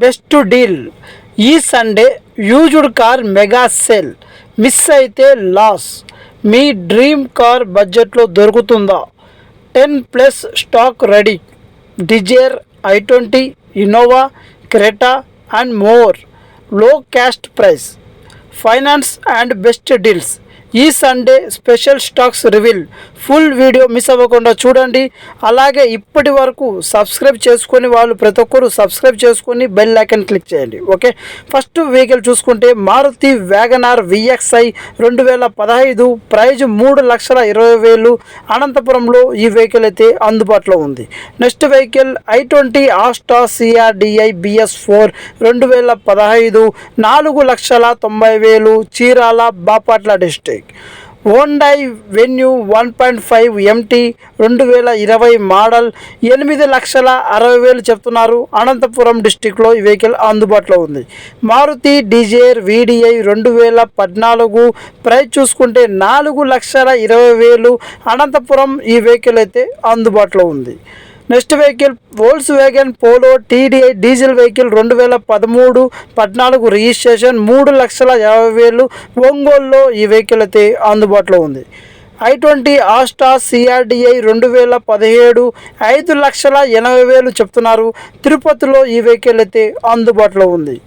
Best deal ఈ Sunday used car mega sale. Miss అయితే loss. మీ డ్రీమ్ కార్ బడ్జెట్లో దొరుకుతుందా? 10+ stock ready. Dzire, i20, Innova, Creta and more. Low cost price, finance and best deals. ఈ Sunday special stocks reveal. Full video miss అవ్వకుండా చూడండి. అలాగే ఇప్పటి వరకు సబ్స్క్రైబ్ చేసుకొని వాళ్ళు ప్రతి ఒక్కరు సబ్స్క్రైబ్ చేసుకొని బెల్ ఐకాన్ క్లిక్ చేయండి. ఓకే, ఫస్ట్ వెహికల్ చూసుకుంటే మారుతి వ్యాగనార్ VXI 2015, ప్రైజ్ 3,20,000. అనంతపురంలో ఈ వెహికల్ అయితే అందుబాటులో ఉంది. Next vehicle i20 Asta CRDI BS4 2015, 4,90,000, Chirala Bapatla district. Hyundai venue 1.5 MT 2020 model, 8,60,000 చెప్తున్నారు. అనంతపురం డిస్టిక్లో ఈ వెహికల్ అందుబాటులో ఉంది. మారుతి డిజైర్ VDI 2014, ప్రైస్ చూసుకుంటే 4,20,000. అనంతపురం ఈ వెహికల్ అయితే అందుబాటులో ఉంది. Next vehicle Volkswagen Polo TDI diesel vehicle 2013, 14 registration, 3,50,000. ఒంగోలులో ఈ వెహికల్ అయితే అందుబాటులో ఉంది. i20 ఆస్టా CRDI 2017, 5,80,000 చెప్తున్నారు. తిరుపతిలో ఈ వెహికల్ అయితే అందుబాటులో ఉంది.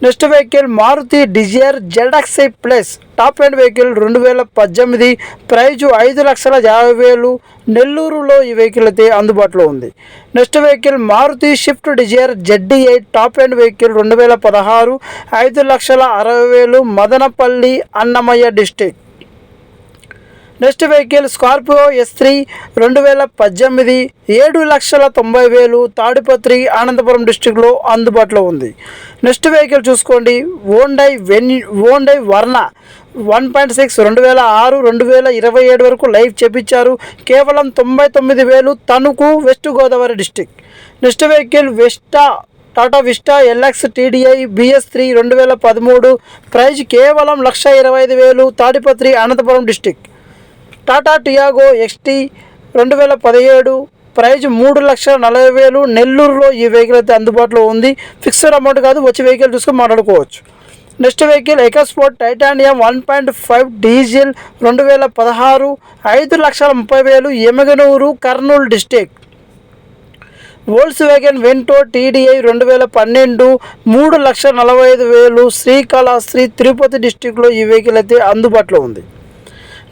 Next vehicle Maruti Dzire ZXi plus, top end vehicle 2018, price 5,50,000. నెల్లూరులో ఈ వెహికల్ అయితే అందుబాటులో ఉంది. Next vehicle Maruti Swift Dzire ZDI, top end vehicle 2016, 5,60,000. Madanapalle, Annamayya district. Next vehicle Scorpio S3 2018, 7,90,000. Tadipatri, Anantapuram డిస్టిక్లో అందుబాటులో ఉంది. నెక్స్ట్ వెహికల్ చూసుకోండి హోండై వర్ణ 1.6 2006, 2027 వరకు లైవ్ చేపించారు. కేవలం 99,000. Tanuku, west Godavari district. Next vehicle Tata Vista LX TDI BS3 2013, price కేవలం 1,25,000. Tadipatri, Anantapuram district. Tata Tiago XT 2017, price 3,40,000. నెల్లూరులో ఈ వెహికల్ అయితే అందుబాటులో ఉంది. ఫిక్స్డ్ అమౌంట్ కాదు, వచ్చి వెహికల్ చూసుకొని మాట్లాడుకోవచ్చు. Next vehicle EcoSport titanium 1.5 diesel 2016, 5,30,000. Yemmiganur, Kurnool district. Volkswagen Vento TDI 2012, 3,45,000. Srikalahasti, Tirupati డిస్టిక్లో ఈ వెహికల్ అయితే అందుబాటులో ఉంది.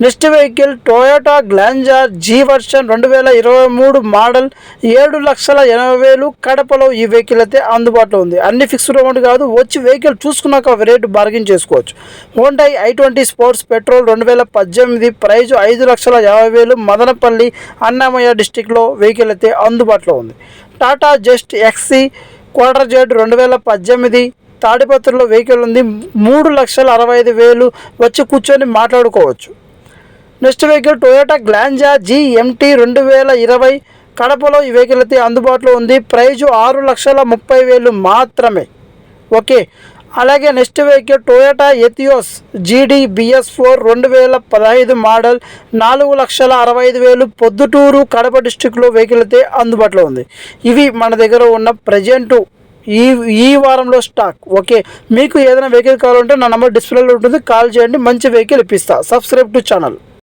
Next vehicle Toyota Glanza G version 2023 model, 7,80,000. కడపలో ఈ వెహికల్ అయితే అందుబాటులో ఉంది. అన్ని ఫిక్స్డ్ అమౌంట్ కాదు, వచ్చి వెహికల్ చూసుకున్నాక రేటు బార్గెన్ చేసుకోవచ్చు. Hyundai i20 sports petrol 2018, price 5,50,000. Madanapalle, Annamayya డిస్టిక్లో వెహికల్ అయితే అందుబాటులో ఉంది. Tata just XC quarter Z 2018, తాడిపత్రిలో వెహికల్ ఉంది. 3,65,000. వచ్చి కూర్చొని మాట్లాడుకోవచ్చు. Next vehicle Toyota Glanza GMT 2020, కడపలో ఈ వెహికల్ అయితే అందుబాటులో ఉంది. ప్రైజు 6,30,000 మాత్రమే. ఓకే, అలాగే next vehicle Toyota ఎథియోస్ GD BS4 2015 model, 4,65,000. Proddatur, Kadapa డిస్టిక్లో వెహికల్ అయితే అందుబాటులో ఉంది. ఇవి మన దగ్గర ఉన్న ప్రజెంట్ ఈ వారంలో స్టాక్. ఓకే, మీకు ఏదైనా వెహికల్ కావాలంటే నా నెంబర్ డిస్ప్లేలో ఉంటుంది, కాల్ చేయండి. మంచి వెహికల్ ఇప్పిస్తా. Subscribe to channel.